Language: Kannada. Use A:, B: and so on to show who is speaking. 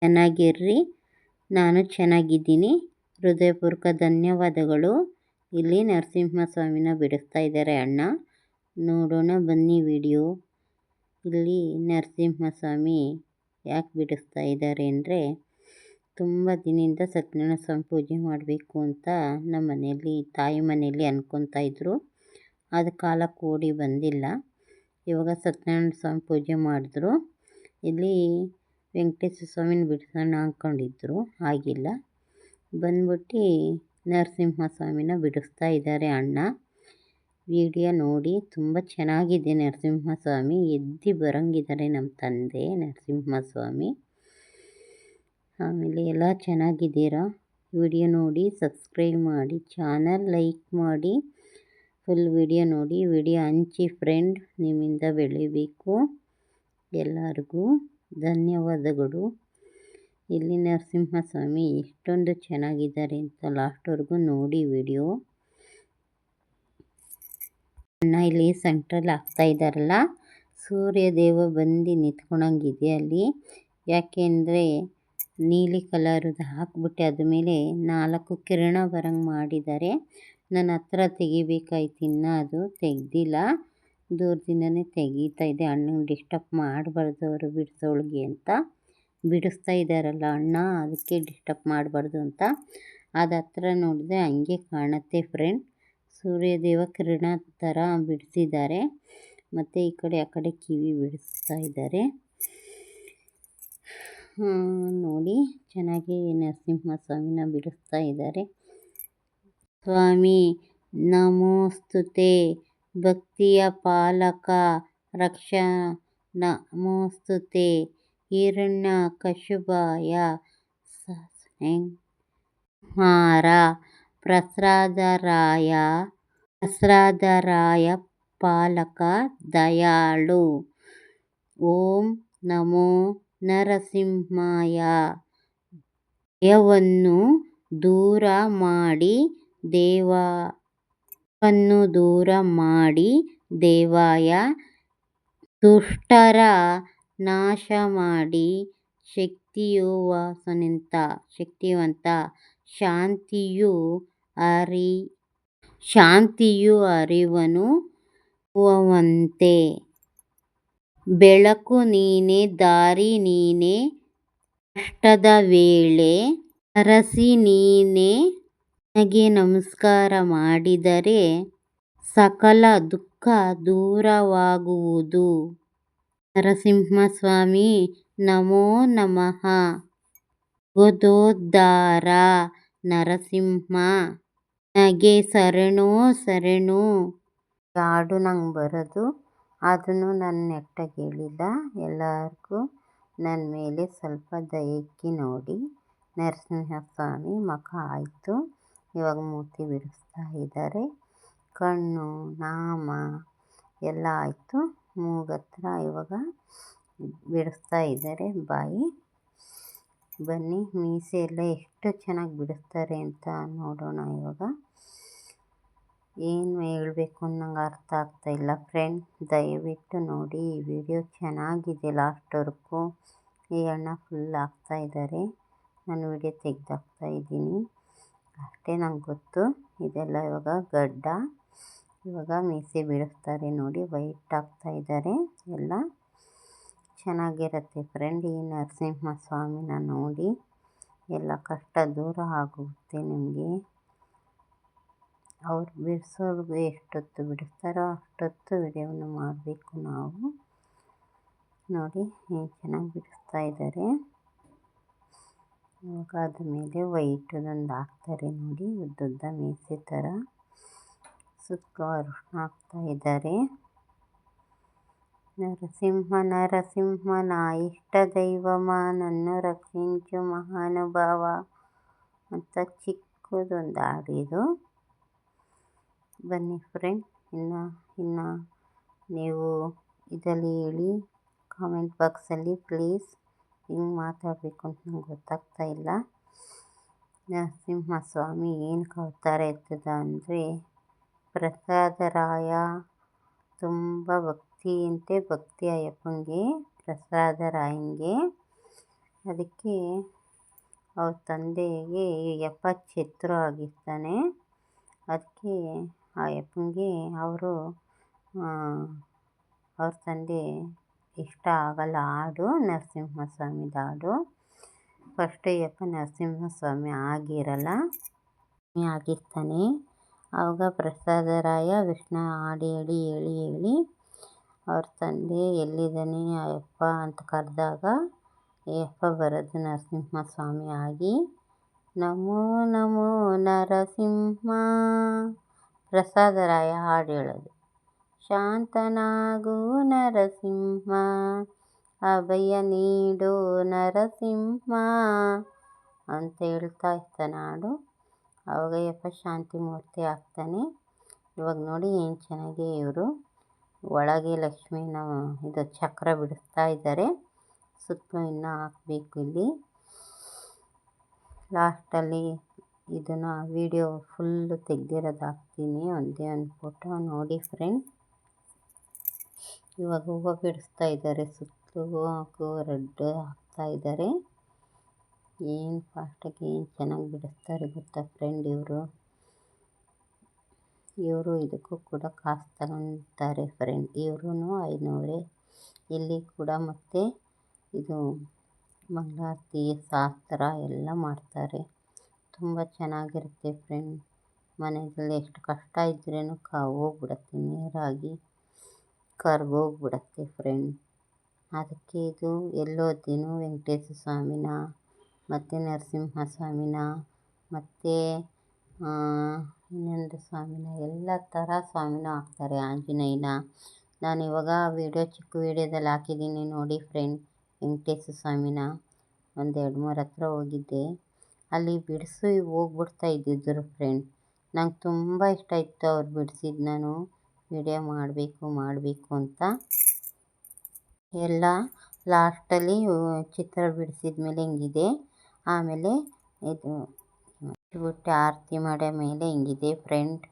A: ಚೆನ್ನಾಗಿರ್ರಿ. ನಾನು ಚೆನ್ನಾಗಿದ್ದೀನಿ. ಹೃದಯಪೂರ್ವಕ ಧನ್ಯವಾದಗಳು. ಇಲ್ಲಿ ನರಸಿಂಹಸ್ವಾಮಿನ ಬಿಡಿಸ್ತಾ ಇದ್ದಾರೆ ಅಣ್ಣ. ನೋಡೋಣ ಬನ್ನಿ ವಿಡಿಯೋ. ಇಲ್ಲಿ ನರಸಿಂಹಸ್ವಾಮಿ ಯಾಕೆ ಬಿಡಿಸ್ತಾ ಇದ್ದಾರೆ ಅಂದರೆ, ತುಂಬ ದಿನದಿಂದ ಸತ್ಯನಾರಾಯಣ ಸ್ವಾಮಿ ಪೂಜೆ ಮಾಡಬೇಕು ಅಂತ ನಮ್ಮ ಮನೆಯಲ್ಲಿ ತಾಯಿ ಮನೆಯಲ್ಲಿ ಅನ್ಕೊತಾ ಇದ್ರು. ಅದು ಕಾಲ ಕೂಡಿ ಬಂದಿಲ್ಲ. ಇವಾಗ ಸತ್ಯನಾರಾಯಣ ಸ್ವಾಮಿ ಪೂಜೆ ಮಾಡಿದ್ರು. ಇಲ್ಲಿ ವೆಂಕಟೇಶ್ವರ ಸ್ವಾಮಿನ ಬಿಡಿಸೋಣ ಅಂದ್ಕೊಂಡಿದ್ರು, ಆಗಿಲ್ಲ. ಬಂದ್ಬಿಟ್ಟು ನರಸಿಂಹ ಸ್ವಾಮಿನ ಬಿಡಿಸ್ತಾ ಇದ್ದಾರೆ ಅಣ್ಣ. ವಿಡಿಯೋ ನೋಡಿ. ತುಂಬ ಚೆನ್ನಾಗಿದೆ ನರಸಿಂಹಸ್ವಾಮಿ. ಎದ್ದು ಬರೋಂಗಿದ್ದಾರೆ ನಮ್ಮ ತಂದೆ ನರಸಿಂಹಸ್ವಾಮಿ. ಆಮೇಲೆ ಎಲ್ಲ ಚೆನ್ನಾಗಿದ್ದೀರಾ? ವಿಡಿಯೋ ನೋಡಿ, ಸಬ್ಸ್ಕ್ರೈಬ್ ಮಾಡಿ, ಚಾನಲ್ ಲೈಕ್ ಮಾಡಿ, ಫುಲ್ ವಿಡಿಯೋ ನೋಡಿ. ವಿಡಿಯೋ ಹಂಚಿ ಫ್ರೆಂಡ್, ನಿಮ್ಮಿಂದ ಬೆಳಿಬೇಕು. ಎಲ್ಲರಿಗೂ ಧನ್ಯವಾದಗಳು. ಇಲ್ಲಿ ನರಸಿಂಹಸ್ವಾಮಿ ಎಷ್ಟೊಂದು ಚೆನ್ನಾಗಿದ್ದಾರೆ ಅಂತ ಲಾಸ್ಟ್ವರೆಗೂ ನೋಡಿ ವಿಡಿಯೋ. ಅಣ್ಣ ಇಲ್ಲಿ ಸೆಂಟ್ರಲ್ಲಿ ಹಾಕ್ತಾ ಇದ್ದಾರಲ್ಲ, ಸೂರ್ಯದೇವ ಬಂದು ನಿಂತ್ಕೊಳಂಗಿದೆ ಅಲ್ಲಿ. ಯಾಕೆಂದರೆ ನೀಲಿ ಕಲರ್ದು ಹಾಕ್ಬಿಟ್ಟು ಅದ್ರ ಮೇಲೆ 4 ಕಿರಣ ಬರಂಗೆ ಮಾಡಿದ್ದಾರೆ. ನನ್ನ ಹತ್ರ ತೆಗಿಬೇಕಾಯ್ತು, ಇನ್ನೂ ಅದು ತೆಗ್ದಿಲ್ಲ. ದೂರದಿಂದನೇ ತೆಗೀತಾ ಇದೆ. ಅಣ್ಣಂಗೆ ಡಿಸ್ಟರ್ಬ್ ಮಾಡಬಾರ್ದು ಅವರು ಬಿಡಿಸೋಳ್ಗೆ ಅಂತ. ಬಿಡಿಸ್ತಾ ಇದ್ದಾರಲ್ಲ ಅಣ್ಣ, ಅದಕ್ಕೆ ಡಿಸ್ಟರ್ಬ್ ಮಾಡಬಾರ್ದು ಅಂತ. ಅದು ಹತ್ರ ನೋಡಿದ್ರೆ ಹಂಗೆ ಕಾಣುತ್ತೆ ಫ್ರೆಂಡ್. ಸೂರ್ಯದೇವ ಕಿರಣ ಥರ ಬಿಡಿಸಿದ್ದಾರೆ. ಮತ್ತು ಈ ಕಡೆ ಆ ಕಡೆ ಕಿವಿ ಬಿಡಿಸ್ತಾ ಇದ್ದಾರೆ. ನೋಡಿ ಚೆನ್ನಾಗಿ ನರಸಿಂಹಸ್ವಾಮಿನ ಬಿಡಿಸ್ತಾ ಇದ್ದಾರೆ. ಸ್ವಾಮಿ ನಮೋಸ್ತುತೆ, ಭಕ್ತಿಯ ಪಾಲಕ ರಕ್ಷ ನಮೋಸ್ತುತೆ, ಹಿರಣ್ಯ ಕಶುಭಾಯ ಸಂಹಾರ ಪ್ರಸಾದರಾಯ ಪಾಲಕ ದಯಾಳು. ಓಂ ನಮೋ ನರಸಿಂಹಾಯ. ಭಯವನ್ನು ದೂರ ಮಾಡಿ ದೇವಾಯ. ದುಷ್ಟರ ನಾಶ ಮಾಡಿ ಶಕ್ತಿವಂತ. ಶಾಂತಿಯು ಅರಿವನ್ನು ಹುವಂತೆ. ಬೆಳಕು ನೀನೆ, ದಾರಿ ನೀನೆ, ಕಷ್ಟದ ವೇಳೆ ಹರಸಿ ನೀನೆ. ನಿನಗೆ ನಮಸ್ಕಾರ ಮಾಡಿದರೆ ಸಕಲ ದುಃಖ ದೂರವಾಗುವುದು. ನರಸಿಂಹಸ್ವಾಮಿ ನಮೋ ನಮಃ. ಜಗದೋದ್ಧಾರ ನರಸಿಂಹ ನಿನಗೆ ಶರಣು. ಹಾಡು ನಂಗೆ ಬರೋದು, ಅದನ್ನು ನಾನು ನೆಟ್ಟಾಗಿ ಹೇಳಿಲ್ಲ. ಎಲ್ಲರಿಗೂ ನನ್ನ ಮೇಲೆ ಸ್ವಲ್ಪ ದಯಕ್ಕೆ ನೋಡಿ. ನರಸಿಂಹಸ್ವಾಮಿ ಮುಖ ಆಯಿತು. ಇವಾಗ ಮೂತಿ ಬಿಡಿಸ್ತಾ ಇದ್ದಾರೆ. ಕಣ್ಣು ನಾಮ ಎಲ್ಲ ಆಯಿತು. ಮೂಗತ್ರ ಇವಾಗ ಬಿಡಿಸ್ತಾ ಇದ್ದಾರೆ. ಬಾಯಿ ಬನ್ನಿ. ಮೀಸೆ ಎಲ್ಲ ಎಷ್ಟು ಚೆನ್ನಾಗಿ ಬಿಡಿಸ್ತಾರೆ ಅಂತ ನೋಡೋಣ. ಇವಾಗ ಏನು ಹೇಳಬೇಕು ನಂಗೆ ಅರ್ಥ ಆಗ್ತಾಯಿಲ್ಲ ಫ್ರೆಂಡ್. ದಯವಿಟ್ಟು ನೋಡಿ ಈ ವಿಡಿಯೋ. ಚೆನ್ನಾಗಿದೆ ಲಾಸ್ಟ್ವರೆಗೂ. ಈ ಅಣ್ಣ ಫುಲ್ ಹಾಕ್ತಾ ಇದ್ದಾರೆ. ನಾನು ವಿಡಿಯೋ ತೆಗೆದಾಕ್ತಾ ಇದ್ದೀನಿ ಅಷ್ಟೇ, ನಂಗೆ ಗೊತ್ತು. ಇದೆಲ್ಲ ಇವಾಗ ಗಡ್ಡ. ಇವಾಗ ಮೀಸೆ ಬಿಡಿಸ್ತಾರೆ ನೋಡಿ. ವೈಟ್ ಹಾಕ್ತಾ ಇದ್ದಾರೆ. ಎಲ್ಲ ಚೆನ್ನಾಗಿರುತ್ತೆ ಫ್ರೆಂಡ್. ಈ ನರಸಿಂಹಸ್ವಾಮಿನ ನೋಡಿ. ಎಲ್ಲ ಕಷ್ಟ ದೂರ ಆಗುತ್ತೆ ನಿಮಗೆ. ಅವ್ರು ಬಿಡಿಸೋರ್ಗು ಎಷ್ಟೊತ್ತು ಬಿಡಿಸ್ತಾರೋ ಅಷ್ಟೊತ್ತು ವಿಡಿಯೋವನ್ನು ಮಾಡಬೇಕು ನಾವು. ನೋಡಿ ಚೆನ್ನಾಗಿ ಬಿಡಿಸ್ತಾ ಇದ್ದಾರೆ. ಇವಾಗ ಅದ್ರ ಮೇಲೆ ವೈಟದೊಂದು ಹಾಕ್ತಾರೆ ನೋಡಿ, ಉದ್ದುದ್ದ ಮೀಸೆ ಥರ. ಸುತ್ತ ಅರಿಶಿನ ಹಾಕ್ತಾ ಇದ್ದಾರೆ. ನರಸಿಂಹ నా ಇಷ್ಟ ದೈವಮಾ, ನನ್ನು ರಕ್ಷಿಂಚು ಮಹಾನುಭಾವ ಅಂತ ಚಿಕ್ಕದೊಂದು ಹಾಡು ಇದು. ಬನ್ನಿ ಫ್ರೆಂಡ್. ಇನ್ನು ನೀವು ಇದರಲ್ಲಿ ಹೇಳಿ ಕಾಮೆಂಟ್ ಬಾಕ್ಸಲ್ಲಿ ಪ್ಲೀಸ್. ಹಿಂಗೆ ಮಾತಾಡಬೇಕು ಅಂತ ನಂಗೆ ಗೊತ್ತಾಗ್ತಾ ಇಲ್ಲ. ನರಸಿಂಹಸ್ವಾಮಿ ಏನಕ್ಕೆ ಅವತಾರ ಎತ್ತದ ಅಂದರೆ ಪ್ರಸಾದರಾಯ. ತುಂಬ ಭಕ್ತಿ ಅಯ್ಯಪ್ಪನಿಗೆ, ಪ್ರಸಾದರಾಯನಿಗೆ. ಅದಕ್ಕೆ ಅವ್ರ ತಂದೆಗೆ ಈ ಯಪ್ಪ ಛತ್ರು ಆಗಿರ್ತಾನೆ. ಅದಕ್ಕೆ ಆ ಯಪ್ಪನಿಗೆ ಅವ್ರ ತಂದೆ ಇಷ್ಟ ಆಗಲ್ಲ ಹಾಡು, ನರಸಿಂಹಸ್ವಾಮಿದು ಹಾಡು. ಫಸ್ಟ್ ಯಪ್ಪ ನರಸಿಂಹಸ್ವಾಮಿ ಆಗಿರ್ತಾನೆ. ಆವಾಗ ಪ್ರಸಾದರಾಯ ವಿಷ್ಣು ಹಾಡು ಹೇಳಿ ಹೇಳಿ ಹೇಳಿ ಅವ್ರ ತಂದೆ ಎಲ್ಲಿದ್ದಾನೆ ಆ ಯಪ್ಪ ಅಂತ ಕರೆದಾಗ ಯಪ್ಪ ಬರೋದು ನರಸಿಂಹಸ್ವಾಮಿ ಆಗಿ, ನಮೋ ನಮೋ ನರಸಿಂಹ ಪ್ರಸಾದರಾಯ ಹಾಡು ಹೇಳೋದು. ಶಾಂತನಾಗು ನರಸಿಂಹ, ಅಭಯ ನೀಡು ನರಸಿಂಹ ಅಂತ ಹೇಳ್ತಾ ಇರ್ತಾನೆ ಹಾಡು. ಆವಾಗ ಯಪ್ಪ ಶಾಂತಿ ಮೂರ್ತಿ ಆಗ್ತಾನೆ. ಇವಾಗ ನೋಡಿ ಏನು ಚೆನ್ನಾಗಿ ಇವರು ಒಳಗೆ ಲಕ್ಷ್ಮೀನ ಇದು ಚಕ್ರ ಬಿಡಿಸ್ತಾ ಇದ್ದಾರೆ. ಸುತ್ತಲೂ ಇನ್ನೂ ಹಾಕಬೇಕು. ಇಲ್ಲಿ ಲಾಸ್ಟಲ್ಲಿ ಇದನ್ನು ವಿಡಿಯೋ ಫುಲ್ಲು ತೆಗ್ದಿರೋದು ಹಾಕ್ತೀನಿ, ಒಂದೇ ಒಂದು ಫೋಟೋ ನೋಡಿ ಫ್ರೆಂಡ್. ಇವಾಗ ಹೂವು ಬಿಡಿಸ್ತಾ ಇದ್ದಾರೆ, ಸುತ್ತಲೂ ರೆಡ್ ಹಾಕ್ತಾ ಇದ್ದಾರೆ. ಏನು ಫಾಸ್ಟಾಗಿ ಏನು ಚೆನ್ನಾಗಿ ಬಿಡಿಸ್ತಾರೆ ಗೊತ್ತಾ ಫ್ರೆಂಡ್. ಇವರು ಇದಕ್ಕೂ ಕೂಡ ಕಾಸು ತಗೊತಾರೆ ಫ್ರೆಂಡ್. ಇವ್ರೂ 500. ಇಲ್ಲಿ ಕೂಡ ಮತ್ತು ಇದು ಮಂಗಳಾರತಿ ಶಾಸ್ತ್ರ ಎಲ್ಲ ಮಾಡ್ತಾರೆ. ತುಂಬ ಚೆನ್ನಾಗಿರುತ್ತೆ ಫ್ರೆಂಡ್. ಮನೆಯಲ್ಲಿ ಎಷ್ಟು ಕಷ್ಟ ಇದ್ರೇನು ಹೋಗ್ಬಿಡತ್ತೆ, ನೇರಾಗಿ ಕರ್ಗೋಗ್ಬಿಡತ್ತೆ ಫ್ರೆಂಡ್. ಅದಕ್ಕೆ ಇದು ಎಲ್ಲೋದ್ರೂ ವೆಂಕಟೇಶ್ವರ ಸ್ವಾಮಿನ ಮತ್ತು ನರಸಿಂಹ ಸ್ವಾಮಿನ ಮತ್ತು ಇನ್ನೊಂದು ಸ್ವಾಮಿನ ಎಲ್ಲ ಥರ ಸ್ವಾಮಿನೂ ಹಾಕ್ತಾರೆ, ಆಂಜನೇಯನ. ನಾನು ಇವಾಗ ಚಿಕ್ಕ ವೀಡಿಯೋದಲ್ಲಿ ಹಾಕಿದ್ದೀನಿ ನೋಡಿ ಫ್ರೆಂಡ್. ವೆಂಕಟೇಶ್ವರ ಸ್ವಾಮಿನ ಒಂದು 2-3 ಹತ್ರ ಹೋಗಿದ್ದೆ. ಅಲ್ಲಿ ಬಿಡಿಸಿ ಹೋಗ್ಬಿಡ್ತಾ ಇದ್ದಿದ್ದರು ಫ್ರೆಂಡ್. ನಂಗೆ ತುಂಬ ಇಷ್ಟ ಇತ್ತು ಅವ್ರು ಬಿಡಿಸಿದ್ದು. ನಾನು ವಿಡಿಯೋ ಮಾಡಬೇಕು ಅಂತ ಎಲ್ಲ ಲಾಸ್ಟಲ್ಲಿ ಚಿತ್ರ ಬಿಡಿಸಿದ ಮೇಲೆ ಹಿಂಗಿದೆ. ಆಮೇಲೆ ಇದು ಬಿಟ್ಟು ಆರತಿ ಮಾಡೋ ಮೇಲೆ ಹಿಂಗಿದೆ ಫ್ರೆಂಡ್.